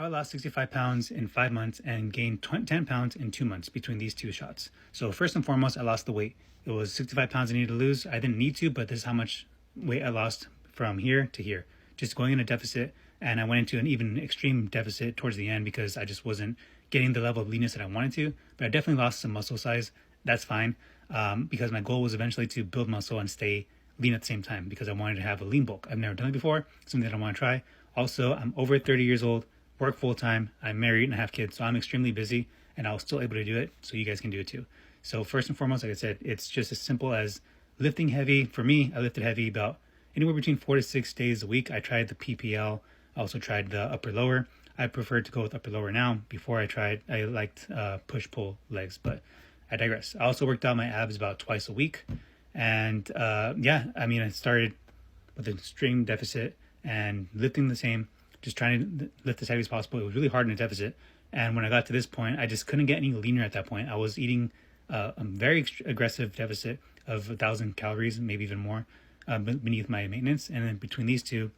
I lost 65 pounds in 5 months and gained 10 pounds in 2 months between these two shots. So first and foremost, I lost the weight. It was 65 pounds I needed to lose. I didn't need to, but this is how much weight I lost from here to here, just going in a deficit. And I went into an even extreme deficit towards the end because I just wasn't getting the level of leanness that I wanted to. But I definitely lost some muscle size. That's fine, because my goal was eventually to build muscle and stay lean at the same time because I wanted to have a lean bulk. I've never done it before, something that I want to try. Also, I'm over 30 years old, work full time, I'm married and I have kids, so I'm extremely busy and I was still able to do it, so you guys can do it too. So first and foremost, like I said, it's just as simple as lifting heavy. For me, I lifted heavy about anywhere between 4 to 6 days a week. I tried the PPL, I also tried the upper lower. I prefer to go with upper lower now. Before I liked push pull legs, but I digress. I also worked out my abs about twice a week, and yeah, I mean, I started with an extreme deficit and lifting the same, just trying to lift as heavy as possible. It was really hard in a deficit. And when I got to this point, I just couldn't get any leaner at that point. I was eating a very aggressive deficit of 1,000 calories, maybe even more, beneath my maintenance. And then between these two,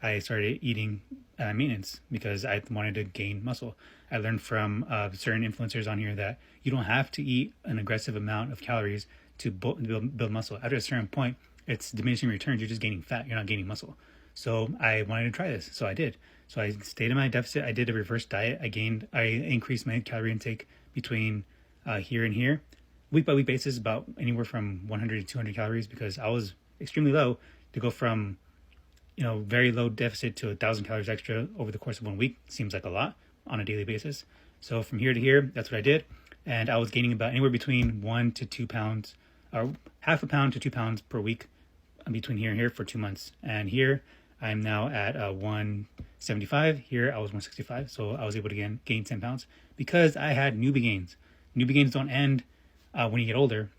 I started eating maintenance because I wanted to gain muscle. I learned from certain influencers on here that you don't have to eat an aggressive amount of calories to build muscle. After a certain point, it's diminishing returns. You're just gaining fat. You're not gaining muscle. So I wanted to try this. So I did. So I stayed in my deficit. I did a reverse diet. I increased my calorie intake between here and here, week by week basis, about anywhere from 100 to 200 calories, because I was extremely low. To go from very low deficit to 1,000 calories extra over the course of 1 week seems like a lot on a daily basis. So from here to here, that's what I did. And I was gaining about anywhere between 1 to 2 pounds, or half a pound to 2 pounds per week between here and here for 2 months. And here I'm now at 175. Here I was 165. So I was able to gain 10 pounds because I had newbie gains. Newbie gains don't end when you get older.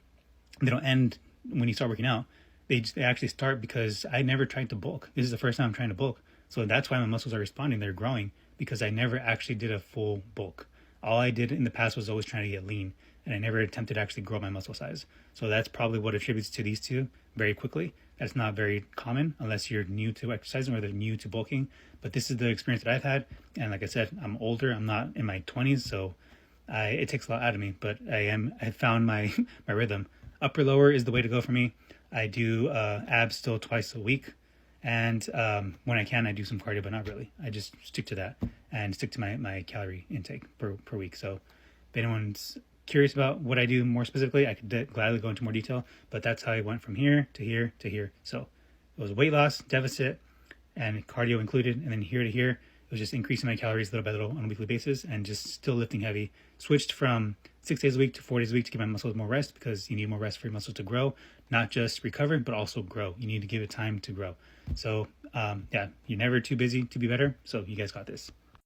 They don't end when you start working out. They actually start because I never tried to bulk. This is the first time I'm trying to bulk. So that's why my muscles are responding. They're growing because I never actually did a full bulk. All I did in the past was always trying to get lean, and I never attempted to actually grow my muscle size. So that's probably what attributes to these two very quickly. That's not very common unless you're new to exercising or they're new to bulking. But this is the experience that I've had. And like I said, I'm older. I'm not in my 20s, so it takes a lot out of me. But I found my my rhythm. Upper lower is the way to go for me. I do abs still twice a week. And when I can, I do some cardio, but not really. I just stick to that and stick to my calorie intake per week. So if anyone's curious about what I do more specifically, I could gladly go into more detail, but that's how I went from here to here to here. So it was weight loss, deficit, and cardio included, and then here to here, it was just increasing my calories little by little on a weekly basis and just still lifting heavy. Switched from 6 days a week to 4 days a week to give my muscles more rest, because you need more rest for your muscles to grow, not just recover, but also grow. You need to give it time to grow. So yeah, you're never too busy to be better. So you guys got this.